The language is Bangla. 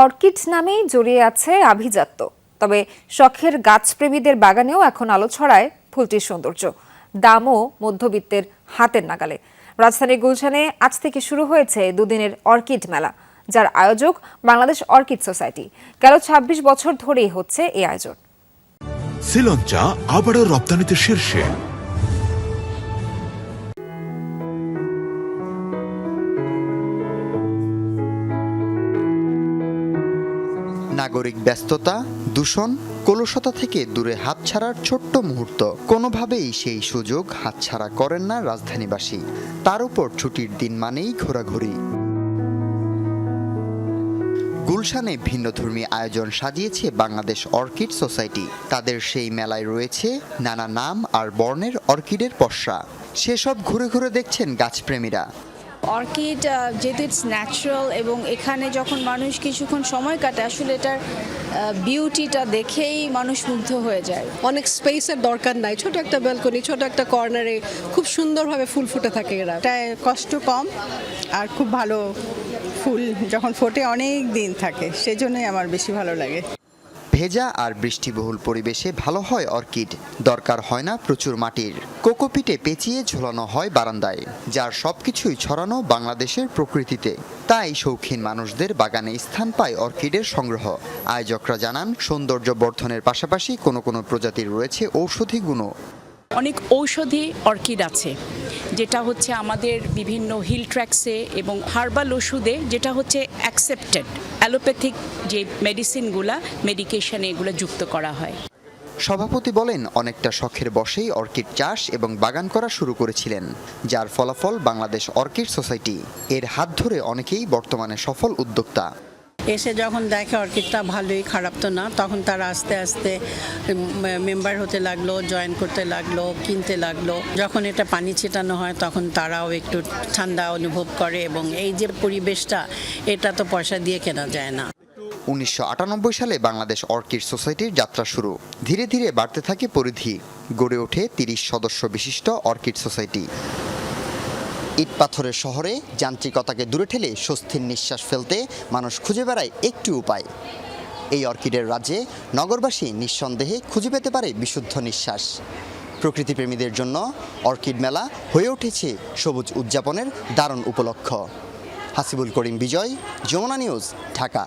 অর্কিড নামেই জড়িয়ে আছে আভিজাত্য। তবে শখের গাছপ্রেমীদের বাগানেও এখন আলো ছড়ায় ফুলটির সৌন্দর্য, দামও মধ্যবিত্তের হাতের নাগালে। রাজধানীর গুলশানে আজ থেকে শুরু হয়েছে দুদিনের অর্কিড মেলা, যার আয়োজক বাংলাদেশ অর্কিড সোসাইটি। গেল ২৬ বছর ধরেই হচ্ছে এই আয়োজন। শ্রীলঙ্কা আবারও রপ্তানিতে শীর্ষে। নাগরিক ব্যস্ততা, দূষণ, কলুষতা থেকে দূরে হাতছাড়ার ছোট্ট মুহূর্ত, কোনোভাবেই সেই সুযোগ হাতছাড়া করেন না রাজধানীবাসী। তার উপর ছুটির দিন মানেই ঘোরাঘুরি। গুলশানে ভিন্নধর্মী আয়োজন সাজিয়েছে বাংলাদেশ অর্কিড সোসাইটি। তাদের সেই মেলায় রয়েছে নানা নাম আর বর্ণের অর্কিডের পসরা। সেসব ঘুরে ঘুরে দেখছেন গাছপ্রেমীরা। অর্কিড যেহেতু ইটস ন্যাচারাল এবং এখানে যখন মানুষ কিছুক্ষণ সময় কাটে, আসলে এটার বিউটিটা দেখেই মানুষ মুগ্ধ হয়ে যায়। অনেক স্পেসের দরকার নাই, ছোট একটা ব্যালকনি, ছোট একটা কর্নারে খুব সুন্দরভাবে ফুল ফুটে থাকে। এরা এটায় কষ্ট কম আর খুব ভালো ফুল যখন ফোটে অনেক দিন থাকে, সেজন্যই আমার বেশি ভালো লাগে। ভেজা আর বৃষ্টিবহুল পরিবেশে ভালো হয় অর্কিড। দরকার হয় না প্রচুর মাটির। কোকোপিটে পেঁচিয়ে ঝোলানো হয় বারান্দায়, যার সবকিছুই ছড়ানো বাংলাদেশের প্রকৃতিতে। তাই শৌখিন মানুষদের বাগানে স্থান পায় অর্কিডের সংগ্রহ। আয়োজকরা জানান, সৌন্দর্য বর্ধনের পাশাপাশি কোনো কোনো প্রজাতির রয়েছে ঔষধি গুণও। অনেক ঔষধি অর্কিড আছে, যেটা হচ্ছে আমাদের বিভিন্ন হিল ট্র্যাক্সে এবং হার্বাল ওষুধে, যেটা হচ্ছে অ্যাকসেপ্টেড। অ্যালোপ্যাথিক যে মেডিসিনগুলা, মেডিকেশনে এগুলো যুক্ত করা হয়। সভাপতি বলেন, অনেকটা শখের বশেই অর্কিড চাষ এবং বাগান করা শুরু করেছিলেন, যার ফলাফল বাংলাদেশ অর্কিড সোসাইটি। এর হাত ধরে অনেকেই বর্তমানে সফল উদ্যোক্তা। এসে যখন দেখে অর্কিডটা ভালোই, খারাপ তো না, তখন তারা আস্তে আস্তে মেম্বার হতে লাগলো, জয়েন করতে লাগলো, কিনতে লাগলো। যখন এটা পানি ছিটানো হয় তখন তারাও একটু ঠান্ডা অনুভব করে, এবং এই যে পরিবেশটা, এটা তো পয়সা দিয়ে কেনা যায় না। 1998 সালে বাংলাদেশ অর্কিড সোসাইটির যাত্রা শুরু। ধীরে ধীরে বাড়তে থাকে পরিধি, গড়ে ওঠে 30 সদস্য বিশিষ্ট অর্কিড সোসাইটি। ইট পাথরের শহরে যান্ত্রিকতাকে দূরে ঠেলে স্বস্তির নিঃশ্বাস ফেলতে মানুষ খুঁজে বেড়ায় একটি উপায়। এই অর্কিডের রাজ্যে নগরবাসী নিঃসন্দেহে খুঁজে পেতে পারে বিশুদ্ধ নিঃশ্বাস। প্রকৃতিপ্রেমীদের জন্য অর্কিড মেলা হয়ে উঠেছে সবুজ উদযাপনের দারুণ উপলক্ষ। হাসিবুল করিম বিজয়, যমুনা নিউজ, ঢাকা।